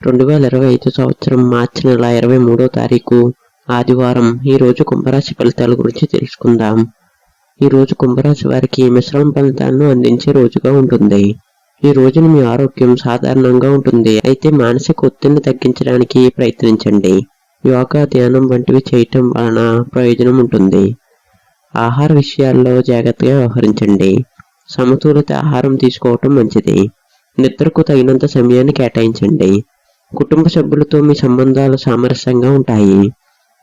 2025 సంవత్సరం మార్చి నెల 23వ తారీఖు ఆదివారం. ఈరోజు కుంభరాశి ఫలితాల గురించి తెలుసుకుందాం. ఈరోజు కుంభరాశి వారికి మిశ్రమ ఫలితాలను అందించే రోజుగా ఉంటుంది. ఈ రోజున మీ ఆరోగ్యం సాధారణంగా ఉంటుంది, అయితే మానసిక ఒత్తిడిని తగ్గించడానికి ప్రయత్నించండి. యోగా, ధ్యానం వంటివి చేయటం వలన ప్రయోజనం ఉంటుంది. ఆహార విషయాల్లో జాగ్రత్తగా వ్యవహరించండి. సమతులిత ఆహారం తీసుకోవటం మంచిది. నిద్రకు తగినంత సమయాన్ని కేటాయించండి. కుటుంబ సభ్యులతో మీ సంబంధాలు సామరస్యంగా ఉంటాయి.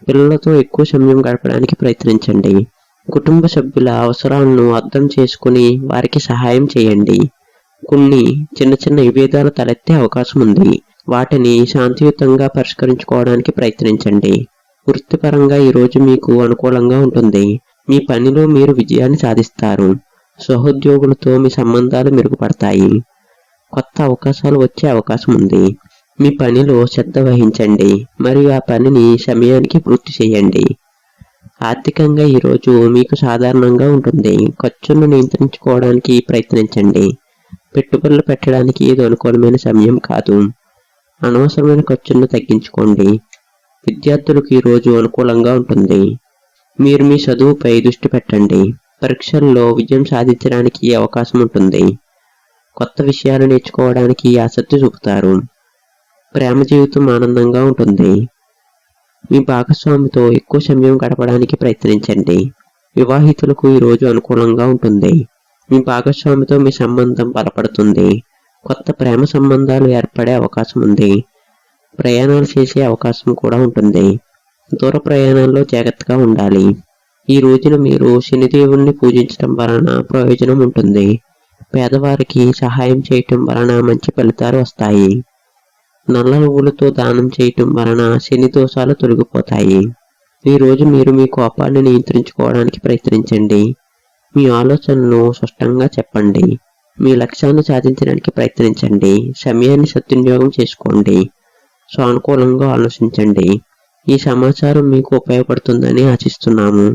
పిల్లలతో ఎక్కువ సమయం గడపడానికి ప్రయత్నించండి. కుటుంబ సభ్యుల అవసరాలను అర్థం చేసుకుని వారికి సహాయం చేయండి. కొన్ని చిన్న చిన్న విభేదాలు తలెత్తే అవకాశం ఉంది. వాటిని శాంతియుతంగా పరిష్కరించుకోవడానికి ప్రయత్నించండి. వృత్తిపరంగా ఈరోజు మీకు అనుకూలంగా ఉంటుంది. మీ పనిలో మీరు విజయాన్ని సాధిస్తారు. సహోద్యోగులతో మీ సంబంధాలు మెరుగుపడతాయి. కొత్త అవకాశాలు వచ్చే అవకాశం ఉంది. మీ పనిలో శ్రద్ధ వహించండి మరియు ఆ పనిని సమయానికి పూర్తి చేయండి. ఆర్థికంగా ఈరోజు మీకు సాధారణంగా ఉంటుంది. ఖర్చులను నియంత్రించుకోవడానికి ప్రయత్నించండి. పెట్టుబడులు పెట్టడానికి ఇది అనుకూలమైన సమయం కాదు. అనవసరమైన ఖర్చులను తగ్గించుకోండి. విద్యార్థులకు ఈరోజు అనుకూలంగా ఉంటుంది. మీరు మీ చదువుపై దృష్టి పెట్టండి. పరీక్షల్లో విజయం సాధించడానికి అవకాశం ఉంటుంది. కొత్త విషయాలు నేర్చుకోవడానికి ఆసక్తి చూపుతారు. ప్రేమ జీవితం ఆనందంగా ఉంటుంది. మీ భాగస్వామితో ఎక్కువ సమయం గడపడానికి ప్రయత్నించండి. వివాహితులకు ఈరోజు అనుకూలంగా ఉంటుంది. మీ భాగస్వామితో మీ సంబంధం బలపడుతుంది. కొత్త ప్రేమ సంబంధాలు ఏర్పడే అవకాశం ఉంది. ప్రయాణాలు చేసే అవకాశం కూడా ఉంటుంది. దూర ప్రయాణాల్లో జాగ్రత్తగా ఉండాలి. ఈ రోజున మీరు శనిదేవుణ్ణి పూజించడం వలన ప్రయోజనం ఉంటుంది. పేదవారికి సహాయం చేయటం వలన మంచి ఫలితాలు వస్తాయి. నల్ల నువ్వులతో దానం చేయటం వలన శని దోషాలు తొలగిపోతాయి. ఈరోజు మీరు మీ కోపాన్ని నియంత్రించుకోవడానికి ప్రయత్నించండి. మీ ఆలోచనలను స్పష్టంగా చెప్పండి. మీ లక్ష్యాన్ని సాధించడానికి ప్రయత్నించండి. సమయాన్ని సద్వినియోగం చేసుకోండి. సానుకూలంగా ఆలోచించండి. ఈ సమాచారం మీకు ఉపయోగపడుతుందని ఆశిస్తున్నాము.